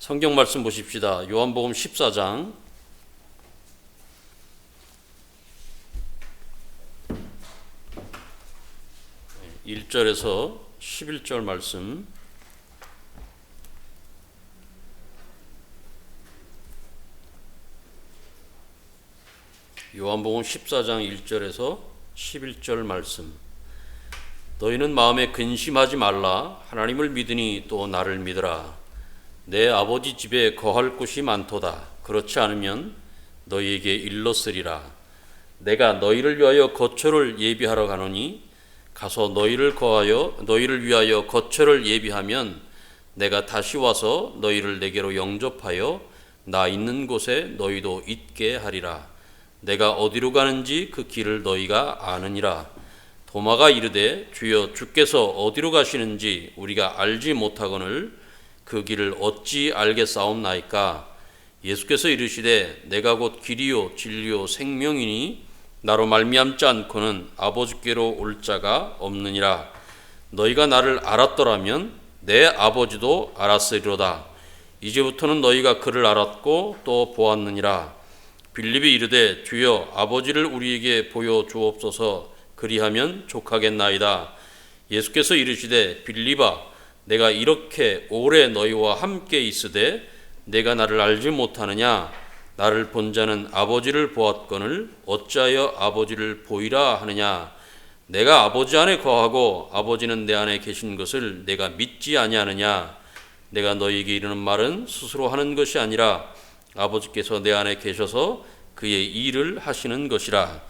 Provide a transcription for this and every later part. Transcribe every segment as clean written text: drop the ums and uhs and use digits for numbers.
성경 말씀 보십시다. 요한복음 14장 1절에서 11절 말씀. 요한복음 14장 1절에서 11절 말씀. 너희는 마음에 근심하지 말라. 하나님을 믿으니 또 나를 믿으라. 내 아버지 집에 거할 곳이 많도다. 그렇지 않으면 너희에게 일렀으리라. 내가 너희를 위하여 거처를 예비하러 가노니 가서 너희를 위하여 거처를 예비하면 내가 다시 와서 너희를 내게로 영접하여 나 있는 곳에 너희도 있게 하리라. 내가 어디로 가는지 그 길을 너희가 아느니라. 도마가 이르되 주여 주께서 어디로 가시는지 우리가 알지 못하거늘 그 길을 어찌 알겠사옵나이까. 예수께서 이르시되 내가 곧 길이요 진리요 생명이니 나로 말미암지 않고는 아버지께로 올 자가 없느니라. 너희가 나를 알았더라면 내 아버지도 알았으리로다. 이제부터는 너희가 그를 알았고 또 보았느니라. 빌립이 이르되 주여 아버지를 우리에게 보여 주옵소서. 그리하면 족하겠나이다. 예수께서 이르시되 빌립아 내가 이렇게 오래 너희와 함께 있으되 내가 나를 알지 못하느냐. 나를 본 자는 아버지를 보았거늘 어찌하여 아버지를 보이라 하느냐. 내가 아버지 안에 거하고 아버지는 내 안에 계신 것을 내가 믿지 아니하느냐. 내가 너희에게 이르는 말은 스스로 하는 것이 아니라 아버지께서 내 안에 계셔서 그의 일을 하시는 것이라.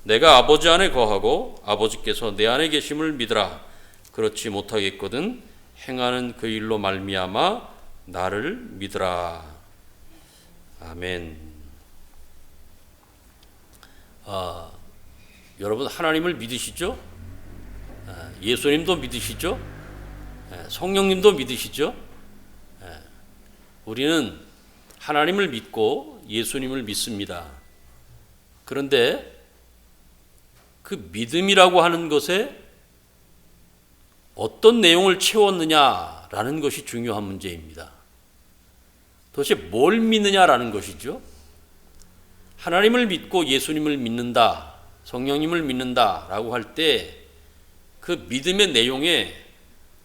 내가 아버지 안에 거하고 아버지께서 내 안에 계심을 믿으라. 그렇지 못하겠거든 행하는 그 일로 말미암아 나를 믿으라. 아멘. 여러분 하나님을 믿으시죠? 예수님도 믿으시죠? 성령님도 믿으시죠? 우리는 하나님을 믿고 예수님을 믿습니다. 그런데 그 믿음이라고 하는 것에 어떤 내용을 채웠느냐라는 것이 중요한 문제입니다. 도대체 뭘 믿느냐라는 것이죠. 하나님을 믿고 예수님을 믿는다, 성령님을 믿는다라고 할 때 그 믿음의 내용에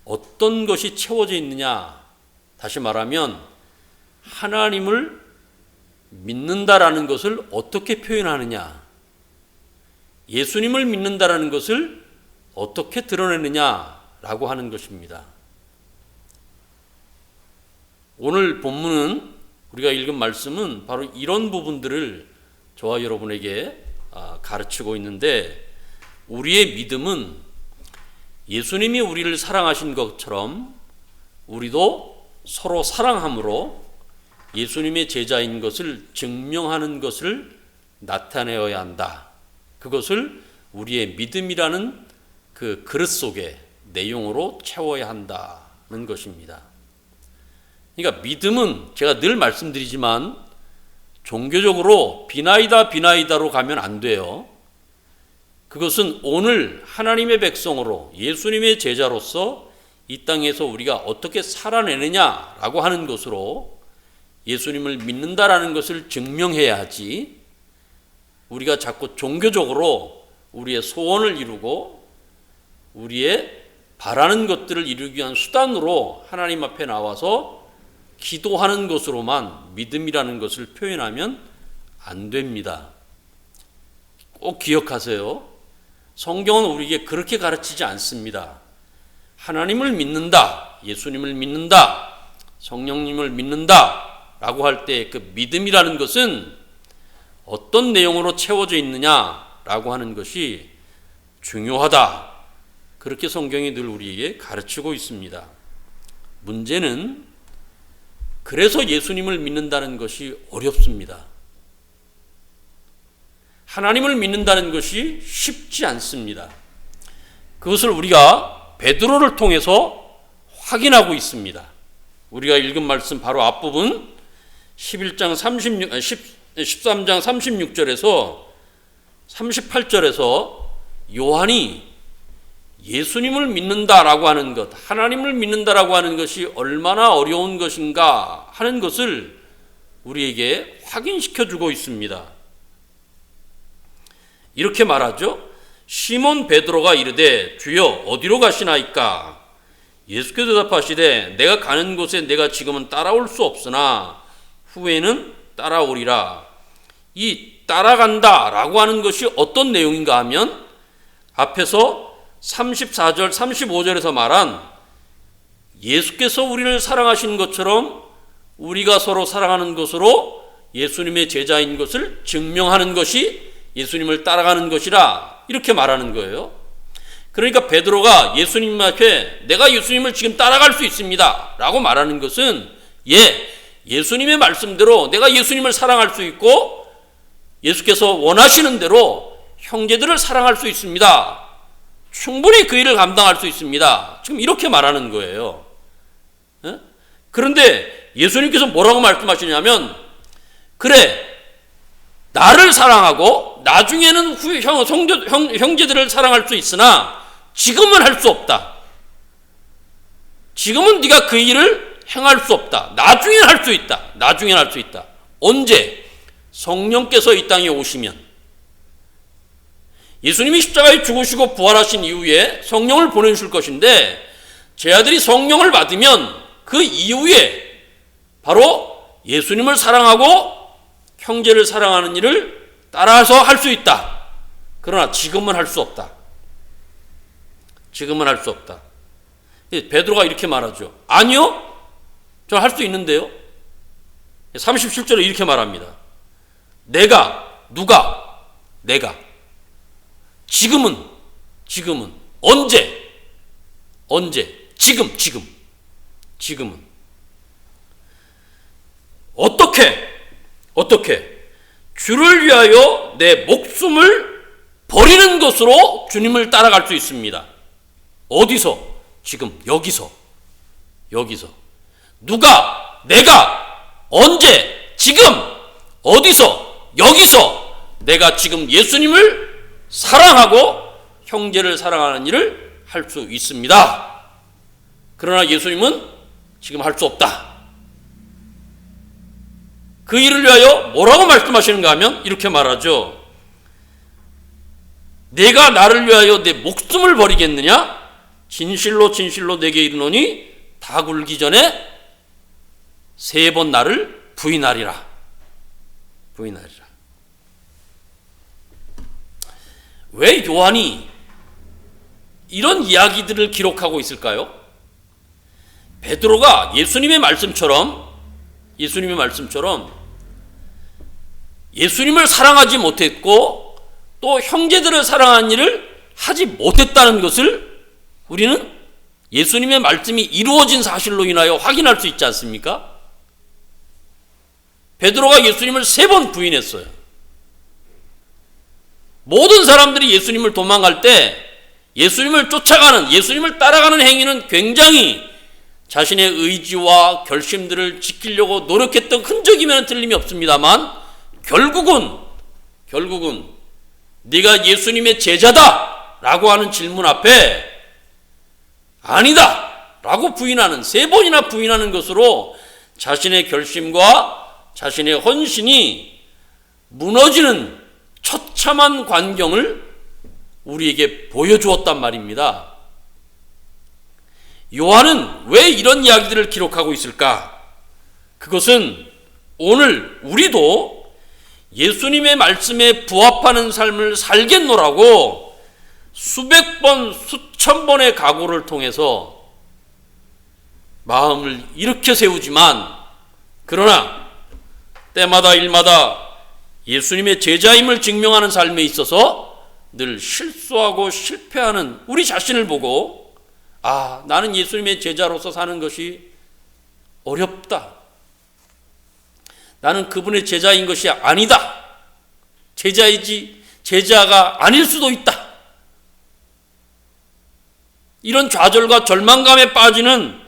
어떤 것이 채워져 있느냐. 다시 말하면 하나님을 믿는다라는 것을 어떻게 표현하느냐, 예수님을 믿는다라는 것을 어떻게 드러내느냐라고 하는 것입니다. 오늘 본문은 우리가 읽은 말씀은 바로 이런 부분들을 저와 여러분에게 가르치고 있는데, 우리의 믿음은 예수님이 우리를 사랑하신 것처럼 우리도 서로 사랑함으로 예수님의 제자인 것을 증명하는 것을 나타내어야 한다. 그것을 우리의 믿음이라는 그 그릇 속에 내용으로 채워야 한다는 것입니다. 그러니까 믿음은 제가 늘 말씀드리지만 종교적으로 비나이다로 가면 안 돼요. 그것은 오늘 하나님의 백성으로 예수님의 제자로서 이 땅에서 우리가 어떻게 살아내느냐라고 하는 것으로 예수님을 믿는다라는 것을 증명해야 하지, 우리가 자꾸 종교적으로 우리의 소원을 이루고 우리의 바라는 것들을 이루기 위한 수단으로 하나님 앞에 나와서 기도하는 것으로만 믿음이라는 것을 표현하면 안 됩니다. 꼭 기억하세요. 성경은 우리에게 그렇게 가르치지 않습니다. 하나님을 믿는다, 예수님을 믿는다, 성령님을 믿는다 라고 할 때 그 믿음이라는 것은 어떤 내용으로 채워져 있느냐라고 하는 것이 중요하다. 그렇게 성경이 늘 우리에게 가르치고 있습니다. 문제는 그래서 예수님을 믿는다는 것이 어렵습니다. 하나님을 믿는다는 것이 쉽지 않습니다. 그것을 우리가 베드로를 통해서 확인하고 있습니다. 우리가 읽은 말씀 바로 앞부분 13장 36절에서 38절에서 요한이 예수님을 믿는다라고 하는 것, 하나님을 믿는다라고 하는 것이 얼마나 어려운 것인가 하는 것을 우리에게 확인시켜 주고 있습니다. 이렇게 말하죠. 시몬 베드로가 이르되 주여 어디로 가시나이까? 예수께서 대답하시되 내가 가는 곳에 내가 지금은 따라올 수 없으나 후에는 따라오리라. 이 따라간다라고 하는 것이 어떤 내용인가 하면 앞에서 34절 35절에서 말한 예수께서 우리를 사랑하신 것처럼 우리가 서로 사랑하는 것으로 예수님의 제자인 것을 증명하는 것이 예수님을 따라가는 것이라 이렇게 말하는 거예요. 그러니까 베드로가 예수님 앞에 내가 예수님을 지금 따라갈 수 있습니다 라고 말하는 것은 예수님의 말씀대로 내가 예수님을 사랑할 수 있고 예수께서 원하시는 대로 형제들을 사랑할 수 있습니다. 충분히 그 일을 감당할 수 있습니다. 지금 이렇게 말하는 거예요. 그런데 예수님께서 뭐라고 말씀하시냐면 그래 나를 사랑하고 나중에는 형제들을 사랑할 수 있으나 지금은 할 수 없다. 지금은 네가 그 일을 행할 수 없다. 나중에는 할 수 있다. 나중에는 할 수 있다. 언제? 성령께서 이 땅에 오시면 예수님이 십자가에 죽으시고 부활하신 이후에 성령을 보내주실 것인데 제 아들이 성령을 받으면 그 이후에 바로 예수님을 사랑하고 형제를 사랑하는 일을 따라서 할 수 있다. 그러나 지금은 할 수 없다. 지금은 할 수 없다. 베드로가 이렇게 말하죠. 아니요. 저 할 수 있는데요. 37절에 이렇게 말합니다. 내가 지금은 언제 지금은 어떻게 주를 위하여 내 목숨을 버리는 것으로 주님을 따라갈 수 있습니다. 어디서? 지금 여기서 내가 언제 지금 어디서 여기서 내가 지금 예수님을 사랑하고 형제를 사랑하는 일을 할 수 있습니다. 그러나 예수님은 지금 할 수 없다. 그 일을 위하여 뭐라고 말씀하시는가 하면 이렇게 말하죠. 내가 나를 위하여 내 목숨을 버리겠느냐? 진실로 내게 이르노니 다 굴기 전에 3번 나를 부인하리라. 왜 요한이 이런 이야기들을 기록하고 있을까요? 베드로가 예수님의 말씀처럼 예수님을 사랑하지 못했고 또 형제들을 사랑하는 일을 하지 못했다는 것을 우리는 예수님의 말씀이 이루어진 사실로 인하여 확인할 수 있지 않습니까? 베드로가 예수님을 3번 부인했어요. 모든 사람들이 예수님을 도망갈 때 예수님을 쫓아가는, 예수님을 따라가는 행위는 굉장히 자신의 의지와 결심들을 지키려고 노력했던 흔적이면 틀림이 없습니다만 결국은 네가 예수님의 제자다 라고 하는 질문 앞에 아니다 라고 부인하는, 3번이나 부인하는 것으로 자신의 결심과 자신의 헌신이 무너지는 처참한 광경을 우리에게 보여주었단 말입니다. 요한은 왜 이런 이야기들을 기록하고 있을까? 그것은 오늘 우리도 예수님의 말씀에 부합하는 삶을 살겠노라고 수백 번, 수천 번의 각오를 통해서 마음을 일으켜 세우지만 그러나 때마다 일마다 예수님의 제자임을 증명하는 삶에 있어서 늘 실수하고 실패하는 우리 자신을 보고 나는 예수님의 제자로서 사는 것이 어렵다. 나는 그분의 제자인 것이 아니다. 제자이지 제자가 아닐 수도 있다. 이런 좌절과 절망감에 빠지는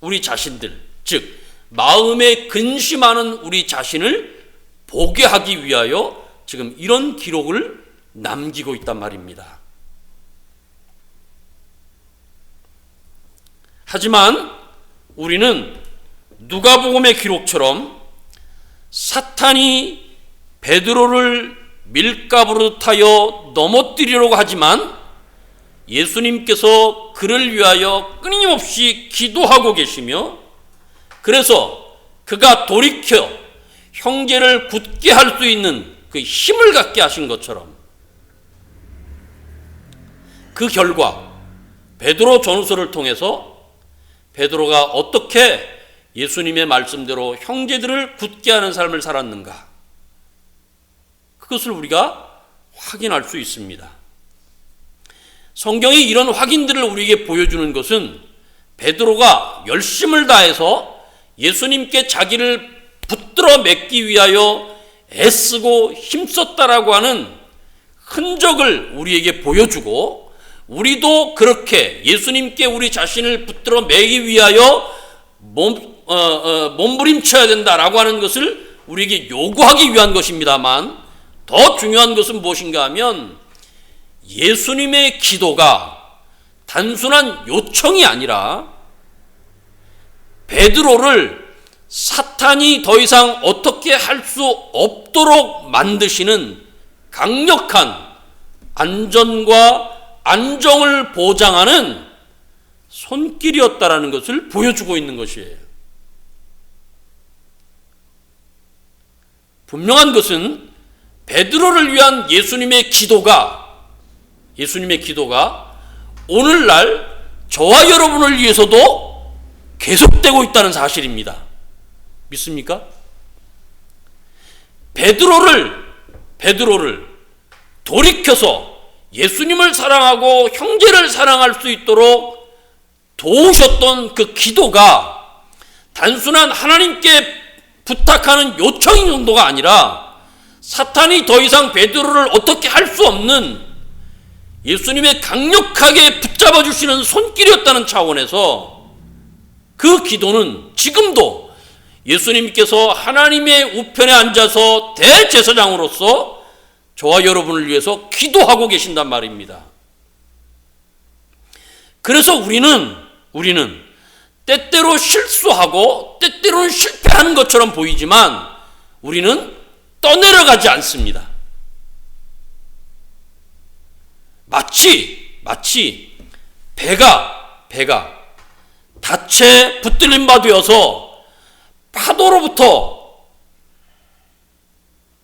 우리 자신들, 즉 마음에 근심하는 우리 자신을 보게 하기 위하여 지금 이런 기록을 남기고 있단 말입니다. 하지만 우리는 누가복음의 기록처럼 사탄이 베드로를 밀가부르 타여 넘어뜨리려고 하지만 예수님께서 그를 위하여 끊임없이 기도하고 계시며, 그래서 그가 돌이켜 형제를 굳게 할 수 있는 그 힘을 갖게 하신 것처럼, 그 결과 베드로 전후서를 통해서 베드로가 어떻게 예수님의 말씀대로 형제들을 굳게 하는 삶을 살았는가, 그것을 우리가 확인할 수 있습니다. 성경이 이런 확인들을 우리에게 보여주는 것은 베드로가 열심을 다해서 예수님께 자기를 붙들어 맺기 위하여 애쓰고 힘썼다라고 하는 흔적을 우리에게 보여주고, 우리도 그렇게 예수님께 우리 자신을 붙들어 매기 위하여 몸부림쳐야 된다라고 하는 것을 우리에게 요구하기 위한 것입니다만, 더 중요한 것은 무엇인가 하면 예수님의 기도가 단순한 요청이 아니라 베드로를 사탄이 더 이상 어떻게 할 수 없도록 만드시는 강력한 안전과 안정을 보장하는 손길이었다라는 것을 보여주고 있는 것이에요. 분명한 것은 베드로를 위한 예수님의 기도가 오늘날 저와 여러분을 위해서도 계속되고 있다는 사실입니다. 믿습니까? 베드로를 돌이켜서 예수님을 사랑하고 형제를 사랑할 수 있도록 도우셨던 그 기도가 단순한 하나님께 부탁하는 요청인 정도가 아니라 사탄이 더 이상 베드로를 어떻게 할 수 없는 예수님의 강력하게 붙잡아 주시는 손길이었다는 차원에서 그 기도는 지금도 예수님께서 하나님의 우편에 앉아서 대제사장으로서 저와 여러분을 위해서 기도하고 계신단 말입니다. 그래서 우리는 때때로 실수하고 때때로는 실패하는 것처럼 보이지만 우리는 떠내려가지 않습니다. 마치 배가 닻에 붙들린 바 되어서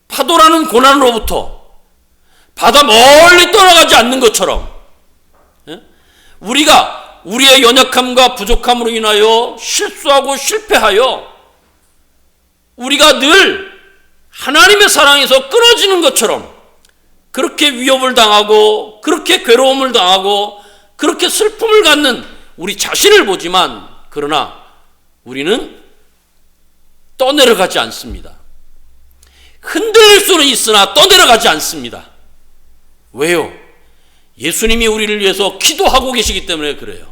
파도라는 고난으로부터 바다 멀리 떠나가지 않는 것처럼, 우리가 우리의 연약함과 부족함으로 인하여 실수하고 실패하여 우리가 늘 하나님의 사랑에서 끊어지는 것처럼 그렇게 위협을 당하고 그렇게 괴로움을 당하고 그렇게 슬픔을 갖는 우리 자신을 보지만, 그러나 우리는 떠내려가지 않습니다. 흔들릴 수는 있으나 떠내려가지 않습니다. 왜요? 예수님이 우리를 위해서 기도하고 계시기 때문에 그래요.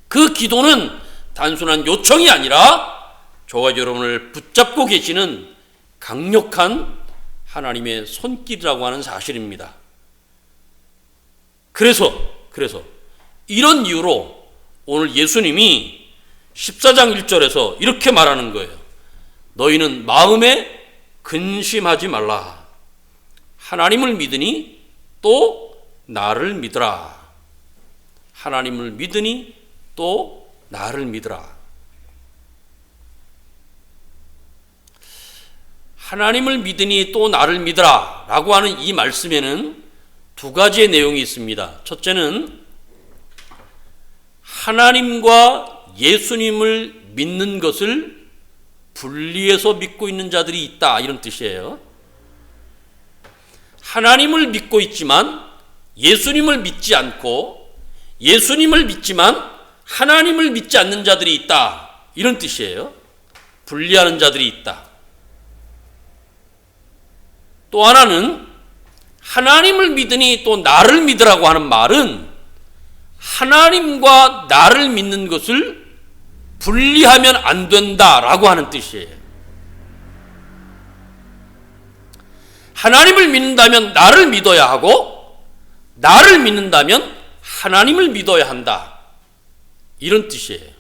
그 기도는 단순한 요청이 아니라 저와 여러분을 붙잡고 계시는 강력한 하나님의 손길이라고 하는 사실입니다. 그래서 이런 이유로 오늘 예수님이 14장 1절에서 이렇게 말하는 거예요. 너희는 마음에 근심하지 말라. 하나님을 믿으니 또 나를 믿으라. 하나님을 믿으니 또 나를 믿으라. 하나님을 믿으니 또 나를 믿으라 라고 하는 이 말씀에는 두 가지의 내용이 있습니다. 첫째는 하나님과 예수님을 믿는 것을 분리해서 믿고 있는 자들이 있다, 이런 뜻이에요. 하나님을 믿고 있지만 예수님을 믿지 않고, 예수님을 믿지만 하나님을 믿지 않는 자들이 있다, 이런 뜻이에요. 분리하는 자들이 있다. 또 하나는 하나님을 믿으니 또 나를 믿으라고 하는 말은 하나님과 나를 믿는 것을 분리하면 안 된다라고 하는 뜻이에요. 하나님을 믿는다면 나를 믿어야 하고, 나를 믿는다면 하나님을 믿어야 한다. 이런 뜻이에요.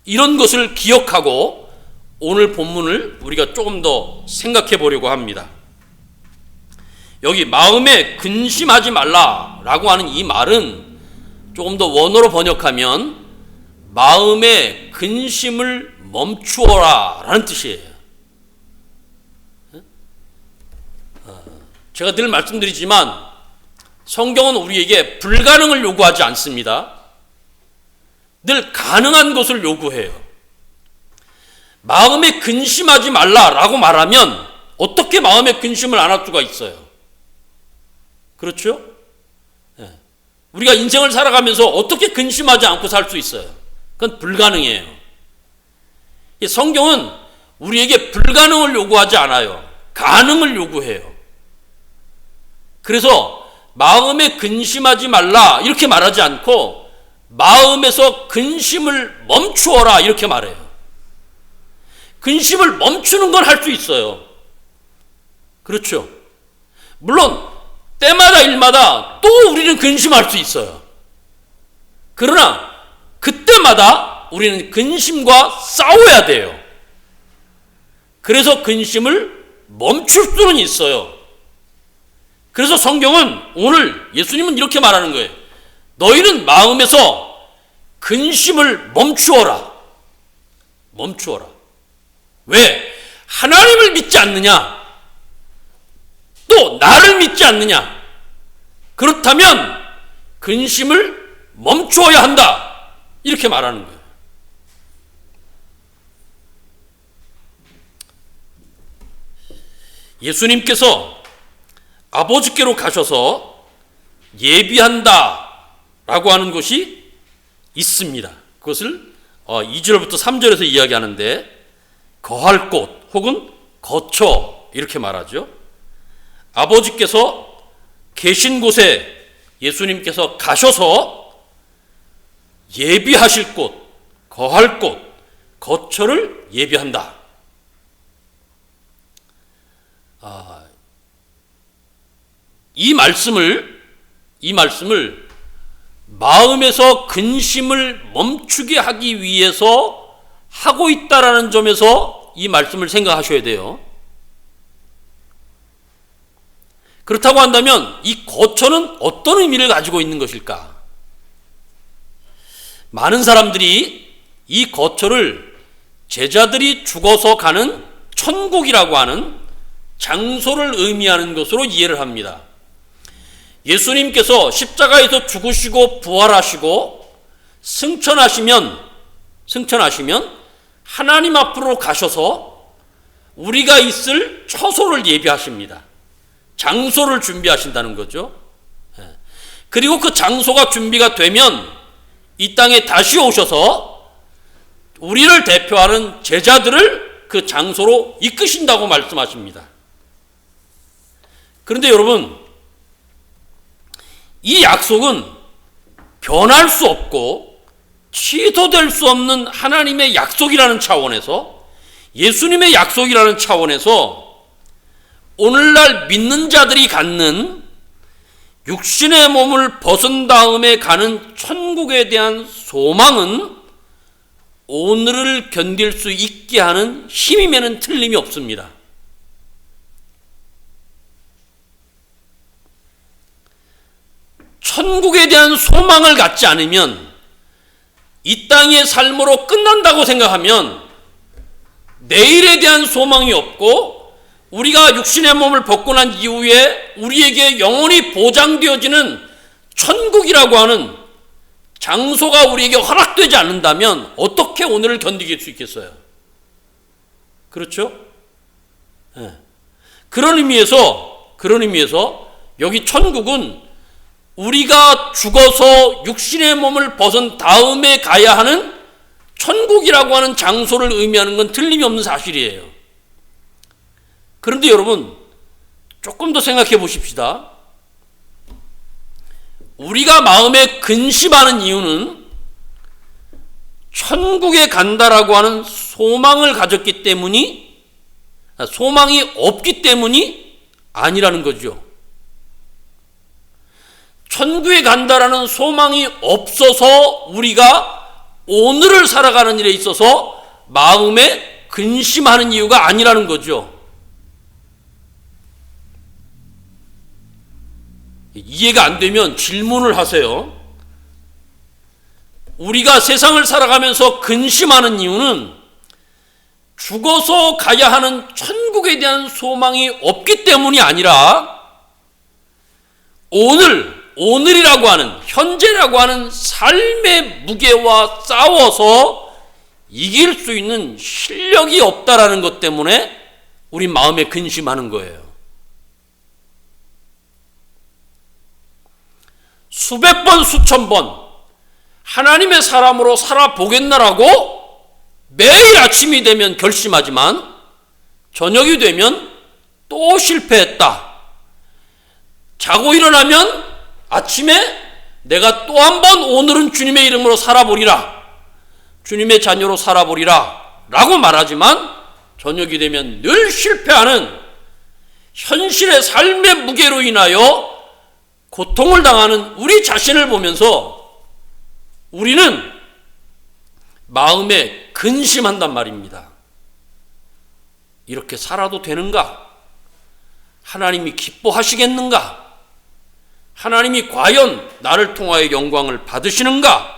이런 것을 기억하고 오늘 본문을 우리가 조금 더 생각해 보려고 합니다. 여기 마음에 근심하지 말라라고 하는 이 말은 조금 더 원어로 번역하면 마음의 근심을 멈추어라 라는 뜻이에요. 제가 늘 말씀드리지만 성경은 우리에게 불가능을 요구하지 않습니다. 늘 가능한 것을 요구해요. 마음에 근심하지 말라라고 말하면 어떻게 마음에 근심을 안 할 수가 있어요? 그렇죠? 우리가 인생을 살아가면서 어떻게 근심하지 않고 살 수 있어요? 그건 불가능해요. 성경은 우리에게 불가능을 요구하지 않아요. 가능을 요구해요. 그래서 마음에 근심하지 말라 이렇게 말하지 않고 마음에서 근심을 멈추어라 이렇게 말해요. 근심을 멈추는 건 할 수 있어요. 그렇죠? 물론 때마다 일마다 또 우리는 근심할 수 있어요. 그러나 그때마다 우리는 근심과 싸워야 돼요. 그래서 근심을 멈출 수는 있어요. 그래서 성경은 오늘 예수님은 이렇게 말하는 거예요. 너희는 마음에서 근심을 멈추어라. 멈추어라. 왜? 하나님을 믿지 않느냐? 또 나를 믿지 않느냐? 그렇다면 근심을 멈추어야 한다. 이렇게 말하는 거예요. 예수님께서 아버지께로 가셔서 예비한다 라고 하는 것이 있습니다. 그것을 2절부터 3절에서 이야기하는데 거할 곳 혹은 거처 이렇게 말하죠. 아버지께서 계신 곳에 예수님께서 가셔서 예비하실 곳, 거할 곳, 거처를 예비한다. 이 말씀을 마음에서 근심을 멈추게 하기 위해서 하고 있다라는 점에서 이 말씀을 생각하셔야 돼요. 그렇다고 한다면 이 거처는 어떤 의미를 가지고 있는 것일까? 많은 사람들이 이 거처를 제자들이 죽어서 가는 천국이라고 하는 장소를 의미하는 것으로 이해를 합니다. 예수님께서 십자가에서 죽으시고 부활하시고 승천하시면 하나님 앞으로 가셔서 우리가 있을 처소를 예비하십니다. 장소를 준비하신다는 거죠. 그리고 그 장소가 준비가 되면 이 땅에 다시 오셔서 우리를 대표하는 제자들을 그 장소로 이끄신다고 말씀하십니다. 그런데 여러분, 이 약속은 변할 수 없고 취소될 수 없는 하나님의 약속이라는 차원에서, 예수님의 약속이라는 차원에서 오늘날 믿는 자들이 갖는 육신의 몸을 벗은 다음에 가는 천국에 대한 소망은 오늘을 견딜 수 있게 하는 힘임에는 틀림이 없습니다. 천국에 대한 소망을 갖지 않으면, 이 땅의 삶으로 끝난다고 생각하면 내일에 대한 소망이 없고, 우리가 육신의 몸을 벗고 난 이후에 우리에게 영원히 보장되어지는 천국이라고 하는 장소가 우리에게 허락되지 않는다면 어떻게 오늘을 견디길 수 있겠어요? 그렇죠? 네. 그런 의미에서 여기 천국은 우리가 죽어서 육신의 몸을 벗은 다음에 가야 하는 천국이라고 하는 장소를 의미하는 건 틀림이 없는 사실이에요. 그런데 여러분, 조금 더 생각해 보십시다. 우리가 마음에 근심하는 이유는 천국에 간다라고 하는 소망을 가졌기 때문이, 소망이 없기 때문이 아니라는 거죠. 천국에 간다라는 소망이 없어서 우리가 오늘을 살아가는 일에 있어서 마음에 근심하는 이유가 아니라는 거죠. 이해가 안 되면 질문을 하세요. 우리가 세상을 살아가면서 근심하는 이유는 죽어서 가야 하는 천국에 대한 소망이 없기 때문이 아니라 오늘이라고 하는, 현재라고 하는 삶의 무게와 싸워서 이길 수 있는 실력이 없다라는 것 때문에 우리 마음에 근심하는 거예요. 수백 번, 수천 번 하나님의 사람으로 살아보겠나라고 매일 아침이 되면 결심하지만 저녁이 되면 또 실패했다. 자고 일어나면 아침에 내가 또 한 번 오늘은 주님의 이름으로 살아보리라, 주님의 자녀로 살아보리라 라고 말하지만 저녁이 되면 늘 실패하는, 현실의 삶의 무게로 인하여 고통을 당하는 우리 자신을 보면서 우리는 마음에 근심한단 말입니다. 이렇게 살아도 되는가? 하나님이 기뻐하시겠는가? 하나님이 과연 나를 통하여 영광을 받으시는가?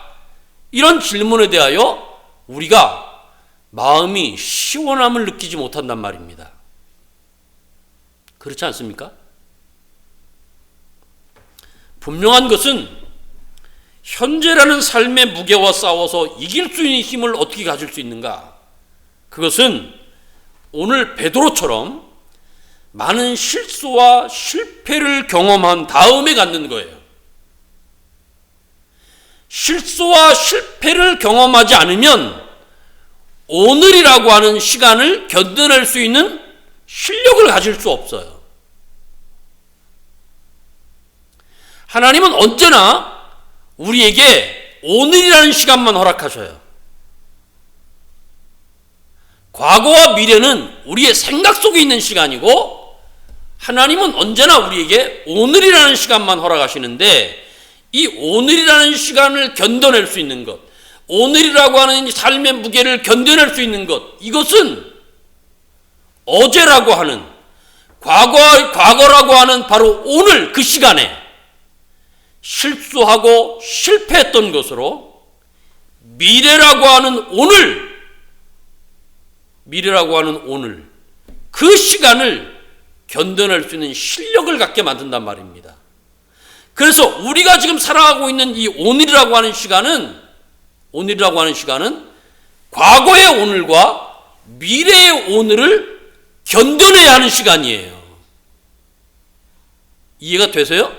이런 질문에 대하여 우리가 마음이 시원함을 느끼지 못한단 말입니다. 그렇지 않습니까? 분명한 것은 현재라는 삶의 무게와 싸워서 이길 수 있는 힘을 어떻게 가질 수 있는가? 그것은 오늘 베드로처럼 많은 실수와 실패를 경험한 다음에 갖는 거예요. 실수와 실패를 경험하지 않으면 오늘이라고 하는 시간을 견뎌낼 수 있는 실력을 가질 수 없어요. 하나님은 언제나 우리에게 오늘이라는 시간만 허락하셔요. 과거와 미래는 우리의 생각 속에 있는 시간이고 하나님은 언제나 우리에게 오늘이라는 시간만 허락하시는데 이 오늘이라는 시간을 견뎌낼 수 있는 것, 오늘이라고 하는 삶의 무게를 견뎌낼 수 있는 것, 이것은 어제라고 하는, 과거라고 하는 바로 오늘 그 시간에 실수하고 실패했던 것으로 미래라고 하는 오늘 그 시간을 견뎌낼 수 있는 실력을 갖게 만든단 말입니다. 그래서 우리가 지금 살아가고 있는 이 오늘이라고 하는 시간은 과거의 오늘과 미래의 오늘을 견뎌내야 하는 시간이에요. 이해가 되세요?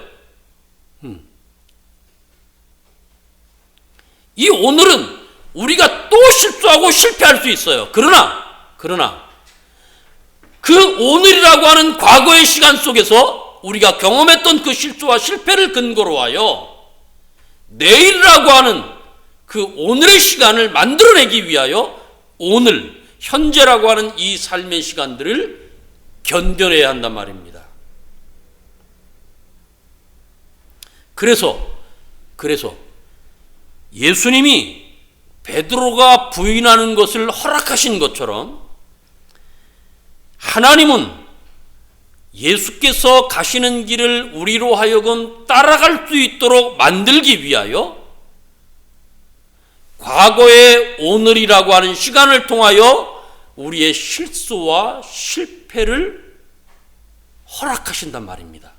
이 오늘은 우리가 또 실수하고 실패할 수 있어요. 그러나 그 오늘이라고 하는 과거의 시간 속에서 우리가 경험했던 그 실수와 실패를 근거로 하여 내일이라고 하는 그 오늘의 시간을 만들어내기 위하여 오늘, 현재라고 하는 이 삶의 시간들을 견뎌내야 한단 말입니다. 그래서 예수님이 베드로가 부인하는 것을 허락하신 것처럼 하나님은 예수께서 가시는 길을 우리로 하여금 따라갈 수 있도록 만들기 위하여 과거의 오늘이라고 하는 시간을 통하여 우리의 실수와 실패를 허락하신단 말입니다.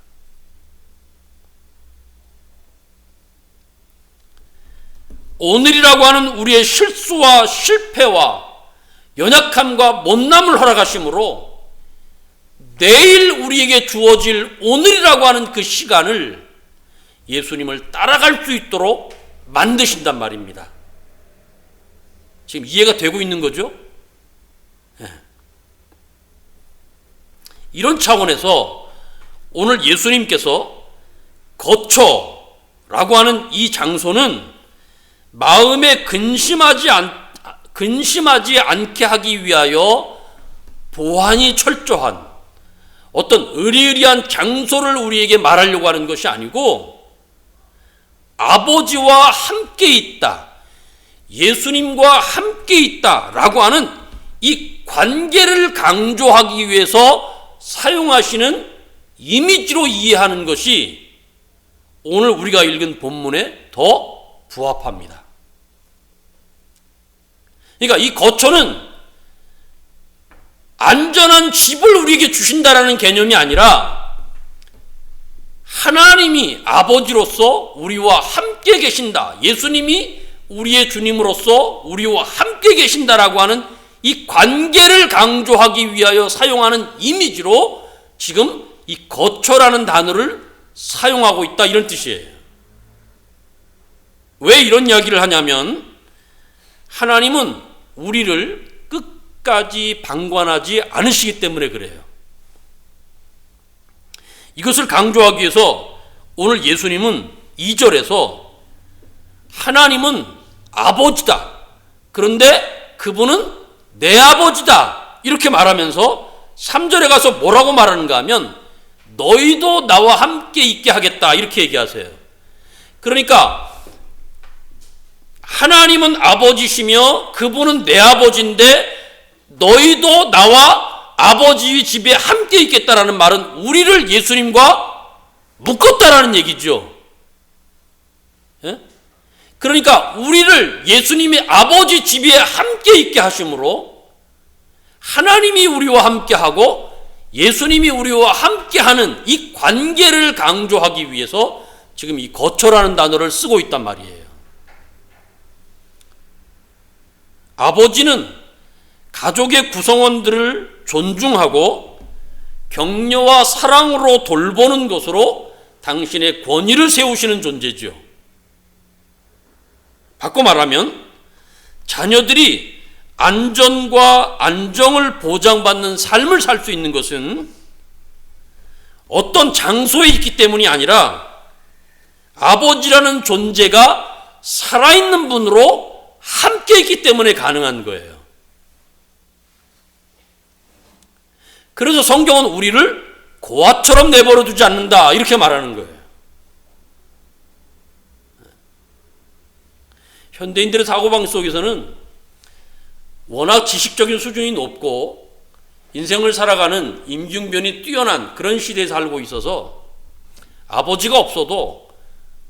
오늘이라고 하는 우리의 실수와 실패와 연약함과 못남을 허락하심으로 내일 우리에게 주어질 오늘이라고 하는 그 시간을 예수님을 따라갈 수 있도록 만드신단 말입니다. 지금 이해가 되고 있는 거죠? 이런 차원에서 오늘 예수님께서 거처라고 하는 이 장소는 마음에 근심하지 않게 하기 위하여 보안이 철저한 어떤 으리으리한 장소를 우리에게 말하려고 하는 것이 아니고 아버지와 함께 있다, 예수님과 함께 있다라고 하는 이 관계를 강조하기 위해서 사용하시는 이미지로 이해하는 것이 오늘 우리가 읽은 본문에 더 부합합니다. 그러니까 이 거처는 안전한 집을 우리에게 주신다라는 개념이 아니라 하나님이 아버지로서 우리와 함께 계신다, 예수님이 우리의 주님으로서 우리와 함께 계신다라고 하는 이 관계를 강조하기 위하여 사용하는 이미지로 지금 이 거처라는 단어를 사용하고 있다, 이런 뜻이에요. 왜 이런 이야기를 하냐면 하나님은 우리를 끝까지 방관하지 않으시기 때문에 그래요. 이것을 강조하기 위해서 오늘 예수님은 2절에서 하나님은 아버지다, 그런데 그분은 내 아버지다 이렇게 말하면서 3절에 가서 뭐라고 말하는가 하면 너희도 나와 함께 있게 하겠다 이렇게 얘기하세요. 그러니까 하나님은 아버지시며 그분은 내 아버지인데 너희도 나와 아버지 집에 함께 있겠다라는 말은 우리를 예수님과 묶었다라는 얘기죠. 예? 그러니까 우리를 예수님의 아버지 집에 함께 있게 하심으로 하나님이 우리와 함께하고 예수님이 우리와 함께하는 이 관계를 강조하기 위해서 지금 이 거처라는 단어를 쓰고 있단 말이에요. 아버지는 가족의 구성원들을 존중하고 격려와 사랑으로 돌보는 것으로 당신의 권위를 세우시는 존재죠. 바꿔 말하면 자녀들이 안전과 안정을 보장받는 삶을 살 수 있는 것은 어떤 장소에 있기 때문이 아니라 아버지라는 존재가 살아있는 분으로 함께 있기 때문에 가능한 거예요. 그래서 성경은 우리를 고아처럼 내버려 두지 않는다 이렇게 말하는 거예요. 현대인들의 사고방식 속에서는 워낙 지식적인 수준이 높고 인생을 살아가는 임기응변이 뛰어난 그런 시대에 살고 있어서 아버지가 없어도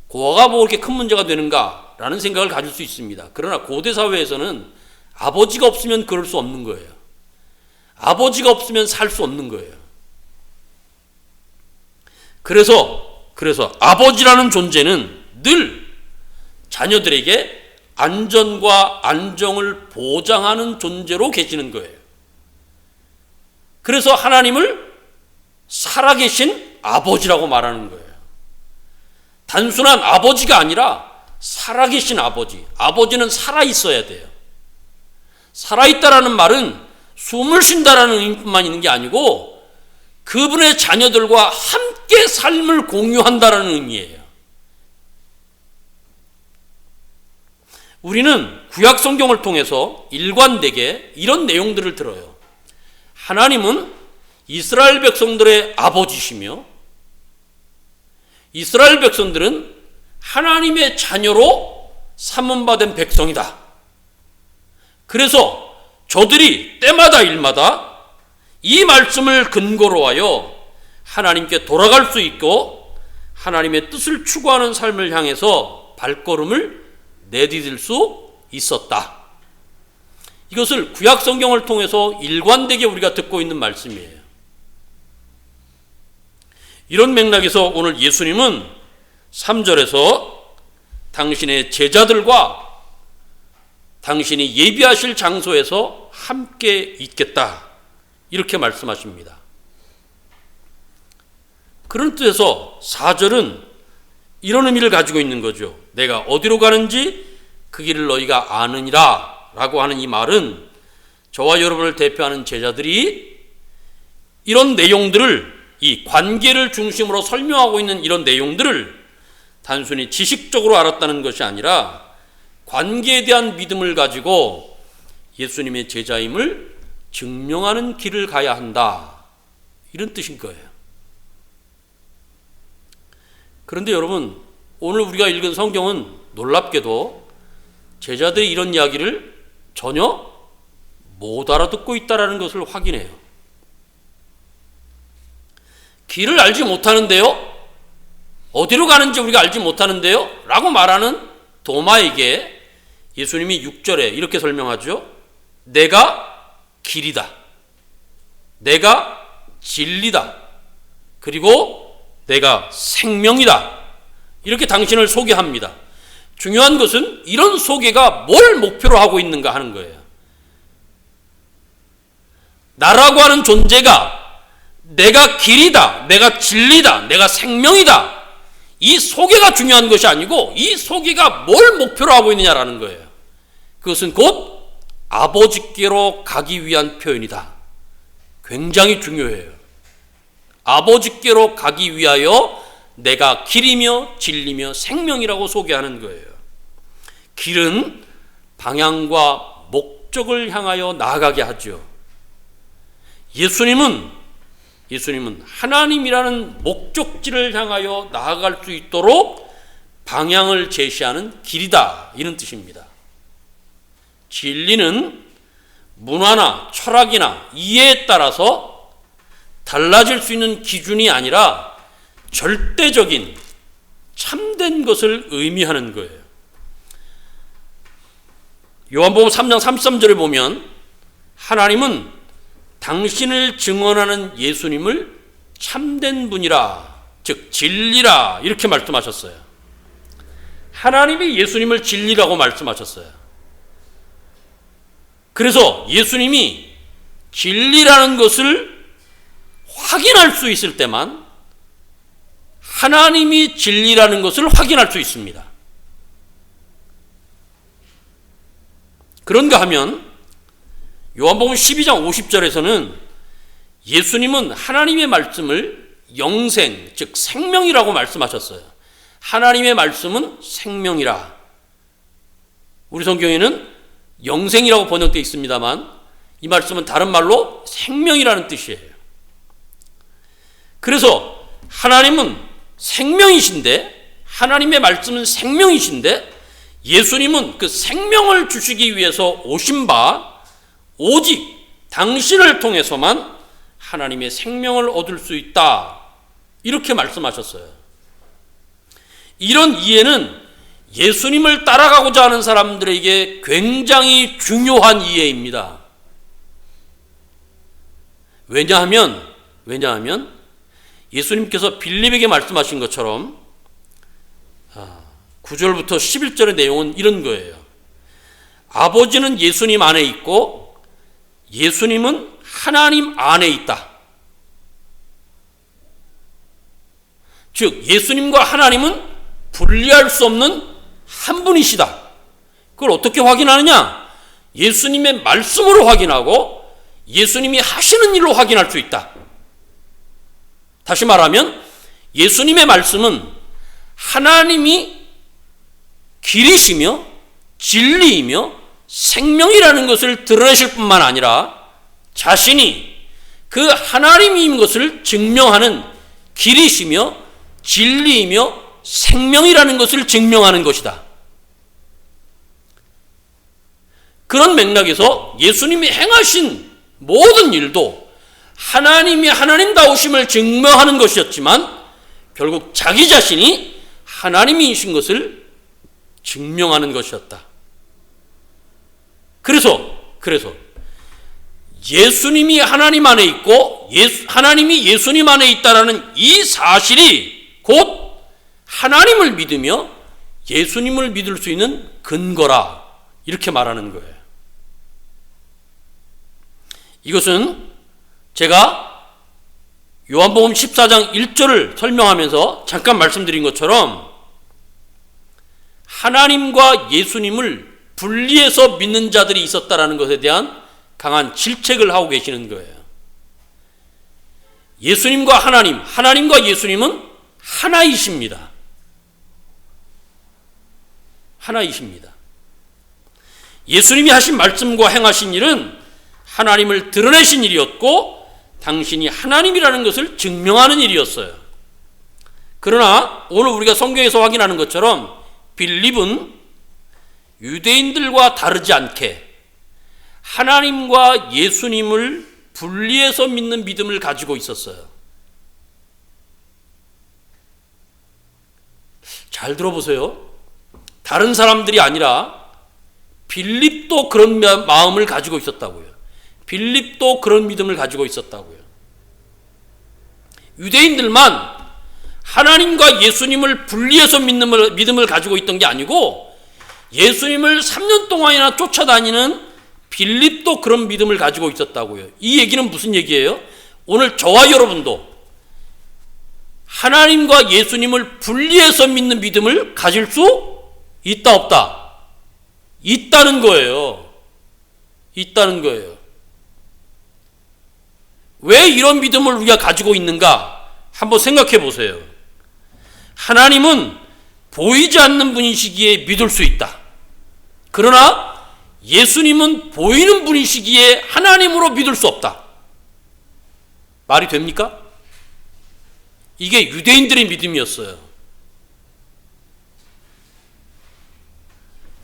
고아가 뭐 그렇게 큰 문제가 되는가라는 생각을 가질 수 있습니다. 그러나 고대 사회에서는 아버지가 없으면 그럴 수 없는 거예요. 아버지가 없으면 살 수 없는 거예요. 그래서 아버지라는 존재는 늘 자녀들에게 안전과 안정을 보장하는 존재로 계시는 거예요. 그래서 하나님을 살아계신 아버지라고 말하는 거예요. 단순한 아버지가 아니라 살아계신 아버지. 아버지는 살아있어야 돼요. 살아있다라는 말은 숨을 쉰다라는 의미뿐만 있는 게 아니고 그분의 자녀들과 함께 삶을 공유한다라는 의미예요. 우리는 구약 성경을 통해서 일관되게 이런 내용들을 들어요. 하나님은 이스라엘 백성들의 아버지시며 이스라엘 백성들은 하나님의 자녀로 삼음받은 백성이다. 그래서 저들이 때마다 일마다 이 말씀을 근거로 하여 하나님께 돌아갈 수 있고 하나님의 뜻을 추구하는 삶을 향해서 발걸음을 내디딜 수 있었다. 이것을 구약 성경을 통해서 일관되게 우리가 듣고 있는 말씀이에요. 이런 맥락에서 오늘 예수님은 3절에서 당신의 제자들과 당신이 예비하실 장소에서 함께 있겠다 이렇게 말씀하십니다. 그런 뜻에서 4절은 이런 의미를 가지고 있는 거죠. 내가 어디로 가는지 그 길을 너희가 아느니라 라고 하는 이 말은 저와 여러분을 대표하는 제자들이 이런 내용들을, 이 관계를 중심으로 설명하고 있는 이런 내용들을 단순히 지식적으로 알았다는 것이 아니라 관계에 대한 믿음을 가지고 예수님의 제자임을 증명하는 길을 가야 한다, 이런 뜻인 거예요. 그런데 여러분, 오늘 우리가 읽은 성경은 놀랍게도 제자들이 이런 이야기를 전혀 못 알아듣고 있다는 것을 확인해요. 길을 알지 못하는데요? 어디로 가는지 우리가 알지 못하는데요? 라고 말하는 도마에게 예수님이 6절에 이렇게 설명하죠. 내가 길이다. 내가 진리다. 그리고 내가 생명이다. 이렇게 당신을 소개합니다. 중요한 것은 이런 소개가 뭘 목표로 하고 있는가 하는 거예요. 나라고 하는 존재가 내가 길이다, 내가 진리다, 내가 생명이다. 이 소개가 중요한 것이 아니고 이 소개가 뭘 목표로 하고 있느냐라는 거예요. 그것은 곧 아버지께로 가기 위한 표현이다. 굉장히 중요해요. 아버지께로 가기 위하여 내가 길이며 진리며 생명이라고 소개하는 거예요. 길은 방향과 목적을 향하여 나아가게 하죠. 예수님은 하나님이라는 목적지를 향하여 나아갈 수 있도록 방향을 제시하는 길이다. 이런 뜻입니다. 진리는 문화나 철학이나 이해에 따라서 달라질 수 있는 기준이 아니라 절대적인 참된 것을 의미하는 거예요. 요한복음 3장 33절에 보면 하나님은 당신을 증언하는 예수님을 참된 분이라, 즉 진리라 이렇게 말씀하셨어요. 하나님이 예수님을 진리라고 말씀하셨어요. 그래서 예수님이 진리라는 것을 확인할 수 있을 때만 하나님이 진리라는 것을 확인할 수 있습니다. 그런가 하면 요한복음 12장 50절에서는 예수님은 하나님의 말씀을 영생, 즉 생명이라고 말씀하셨어요. 하나님의 말씀은 생명이라. 우리 성경에는 영생이라고 번역되어 있습니다만 이 말씀은 다른 말로 생명이라는 뜻이에요. 그래서 하나님은 생명이신데, 하나님의 말씀은 생명이신데 예수님은 그 생명을 주시기 위해서 오신 바 오직 당신을 통해서만 하나님의 생명을 얻을 수 있다. 이렇게 말씀하셨어요. 이런 이해는 예수님을 따라가고자 하는 사람들에게 굉장히 중요한 이해입니다. 왜냐하면 예수님께서 빌립에게 말씀하신 것처럼 9절부터 11절의 내용은 이런 거예요. 아버지는 예수님 안에 있고 예수님은 하나님 안에 있다. 즉 예수님과 하나님은 분리할 수 없는 한 분이시다. 그걸 어떻게 확인하느냐? 예수님의 말씀으로 확인하고 예수님이 하시는 일로 확인할 수 있다. 다시 말하면 예수님의 말씀은 하나님이 길이시며 진리이며 생명이라는 것을 드러내실 뿐만 아니라 자신이 그 하나님인 것을 증명하는 길이시며 진리이며 생명이라는 것을 증명하는 것이다. 그런 맥락에서 예수님이 행하신 모든 일도 하나님이 하나님다우심을 증명하는 것이었지만 결국 자기 자신이 하나님이신 것을 증명하는 것이었다. 그래서 예수님이 하나님 안에 있고 하나님이 예수님 안에 있다라는 이 사실이 곧 하나님을 믿으며 예수님을 믿을 수 있는 근거라 이렇게 말하는 거예요. 이것은 제가 요한복음 14장 1절을 설명하면서 잠깐 말씀드린 것처럼 하나님과 예수님을 분리해서 믿는 자들이 있었다라는 것에 대한 강한 질책을 하고 계시는 거예요. 예수님과 하나님과 예수님은 하나이십니다. 예수님이 하신 말씀과 행하신 일은 하나님을 드러내신 일이었고 당신이 하나님이라는 것을 증명하는 일이었어요. 그러나 오늘 우리가 성경에서 확인하는 것처럼 빌립은 유대인들과 다르지 않게 하나님과 예수님을 분리해서 믿는 믿음을 가지고 있었어요. 잘 들어보세요. 다른 사람들이 아니라 빌립도 그런 마음을 가지고 있었다고요. 빌립도 그런 믿음을 가지고 있었다고요. 유대인들만 하나님과 예수님을 분리해서 믿는 믿음을 가지고 있던 게 아니고 예수님을 3년 동안이나 쫓아다니는 빌립도 그런 믿음을 가지고 있었다고요. 이 얘기는 무슨 얘기예요? 오늘 저와 여러분도 하나님과 예수님을 분리해서 믿는 믿음을 가질 수 있다 없다? 있다는 거예요. 있다는 거예요. 왜 이런 믿음을 우리가 가지고 있는가? 한번 생각해 보세요. 하나님은 보이지 않는 분이시기에 믿을 수 있다. 그러나 예수님은 보이는 분이시기에 하나님으로 믿을 수 없다. 말이 됩니까? 이게 유대인들의 믿음이었어요.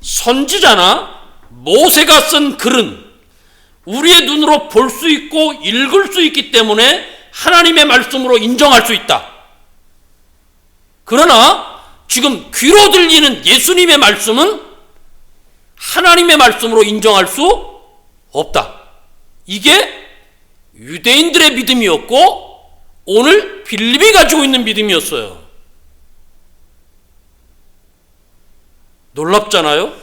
선지자나 모세가 쓴 글은 우리의 눈으로 볼 수 있고 읽을 수 있기 때문에 하나님의 말씀으로 인정할 수 있다. 그러나 지금 귀로 들리는 예수님의 말씀은 하나님의 말씀으로 인정할 수 없다. 이게 유대인들의 믿음이었고 오늘 빌립이 가지고 있는 믿음이었어요. 놀랍잖아요?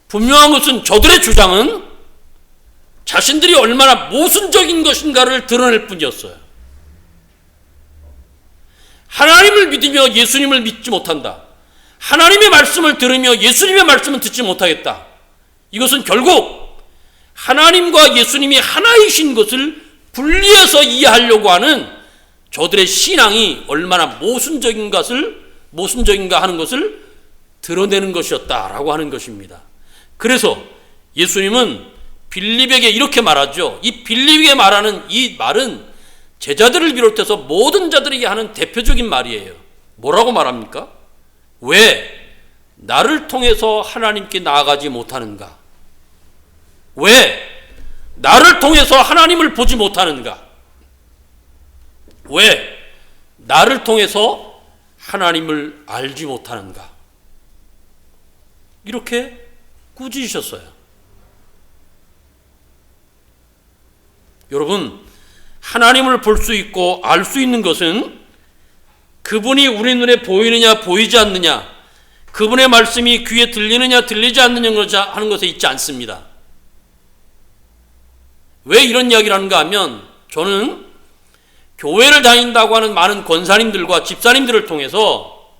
분명한 것은 저들의 주장은 자신들이 얼마나 모순적인 것인가를 드러낼 뿐이었어요. 하나님을 믿으며 예수님을 믿지 못한다. 하나님의 말씀을 들으며 예수님의 말씀은 듣지 못하겠다. 이것은 결국 하나님과 예수님이 하나이신 것을 분리해서 이해하려고 하는 저들의 신앙이 얼마나 모순적인가 하는 것을 드러내는 것이었다라고 하는 것입니다. 그래서 예수님은 빌립에게 이렇게 말하죠. 이 빌립에게 말하는 이 말은 제자들을 비롯해서 모든 자들에게 하는 대표적인 말이에요. 뭐라고 말합니까? 왜 나를 통해서 하나님께 나아가지 못하는가? 왜 나를 통해서 하나님을 보지 못하는가? 왜 나를 통해서 하나님을 알지 못하는가? 이렇게 꾸짖으셨어요. 여러분, 하나님을 볼 수 있고 알 수 있는 것은 그분이 우리 눈에 보이느냐 보이지 않느냐, 그분의 말씀이 귀에 들리느냐 들리지 않느냐 하는 것에 있지 않습니다. 왜 이런 이야기를 하는가 하면 저는 교회를 다닌다고 하는 많은 권사님들과 집사님들을 통해서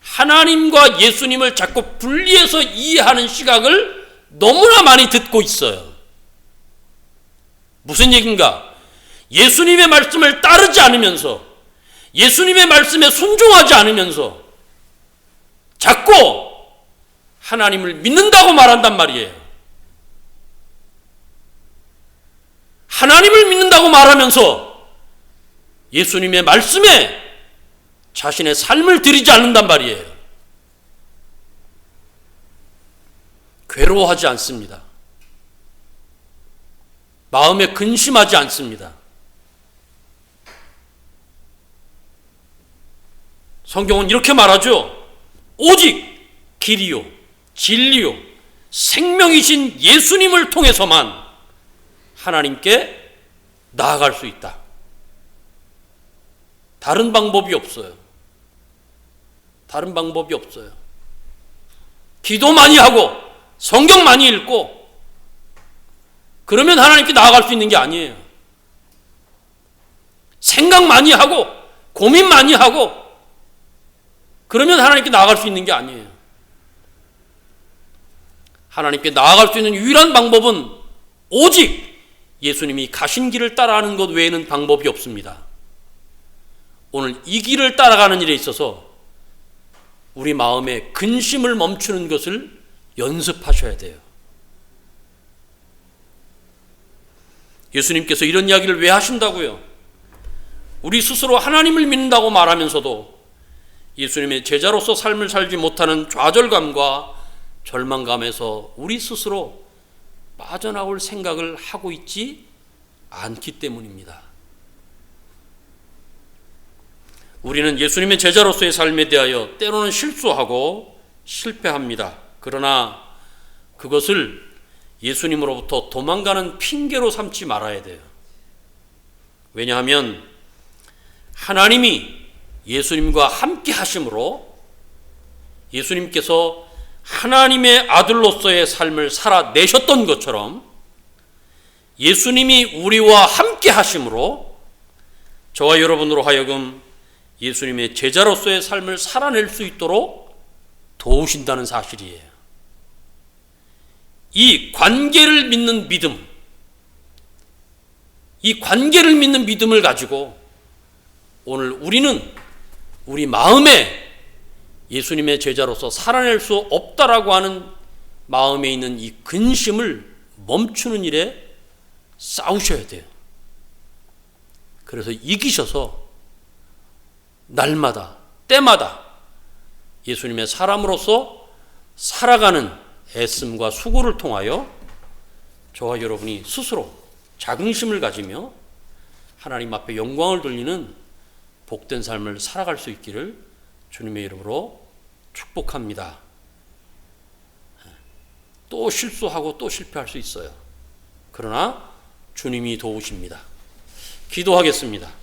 하나님과 예수님을 자꾸 분리해서 이해하는 시각을 너무나 많이 듣고 있어요. 무슨 얘기인가? 예수님의 말씀을 따르지 않으면서 예수님의 말씀에 순종하지 않으면서 자꾸 하나님을 믿는다고 말한단 말이에요. 하나님을 믿는다고 말하면서 예수님의 말씀에 자신의 삶을 들이지 않는단 말이에요. 괴로워하지 않습니다. 마음에 근심하지 않습니다. 성경은 이렇게 말하죠. 오직 길이요 진리요 생명이신 예수님을 통해서만 하나님께 나아갈 수 있다. 다른 방법이 없어요. 다른 방법이 없어요. 기도 많이 하고 성경 많이 읽고 그러면 하나님께 나아갈 수 있는 게 아니에요. 생각 많이 하고 고민 많이 하고 그러면 하나님께 나아갈 수 있는 게 아니에요. 하나님께 나아갈 수 있는 유일한 방법은 오직 예수님이 가신 길을 따라가는 것 외에는 방법이 없습니다. 오늘 이 길을 따라가는 일에 있어서 우리 마음에 근심을 멈추는 것을 연습하셔야 돼요. 예수님께서 이런 이야기를 왜 하신다고요? 우리 스스로 하나님을 믿는다고 말하면서도 예수님의 제자로서 삶을 살지 못하는 좌절감과 절망감에서 우리 스스로 빠져나올 생각을 하고 있지 않기 때문입니다. 우리는 예수님의 제자로서의 삶에 대하여 때로는 실수하고 실패합니다. 그러나 그것을 예수님으로부터 도망가는 핑계로 삼지 말아야 돼요. 왜냐하면 하나님이 예수님과 함께 하심으로 예수님께서 하나님의 아들로서의 삶을 살아내셨던 것처럼 예수님이 우리와 함께 하심으로 저와 여러분으로 하여금 예수님의 제자로서의 삶을 살아낼 수 있도록 도우신다는 사실이에요. 이 관계를 믿는 믿음, 이 관계를 믿는 믿음을 가지고 오늘 우리는 우리 마음에 예수님의 제자로서 살아낼 수 없다라고 하는 마음에 있는 이 근심을 멈추는 일에 싸우셔야 돼요. 그래서 이기셔서 날마다 때마다 예수님의 사람으로서 살아가는 애씀과 수고를 통하여 저와 여러분이 스스로 자긍심을 가지며 하나님 앞에 영광을 돌리는 복된 삶을 살아갈 수 있기를 주님의 이름으로 축복합니다. 또 실수하고 또 실패할 수 있어요. 그러나 주님이 도우십니다. 기도하겠습니다.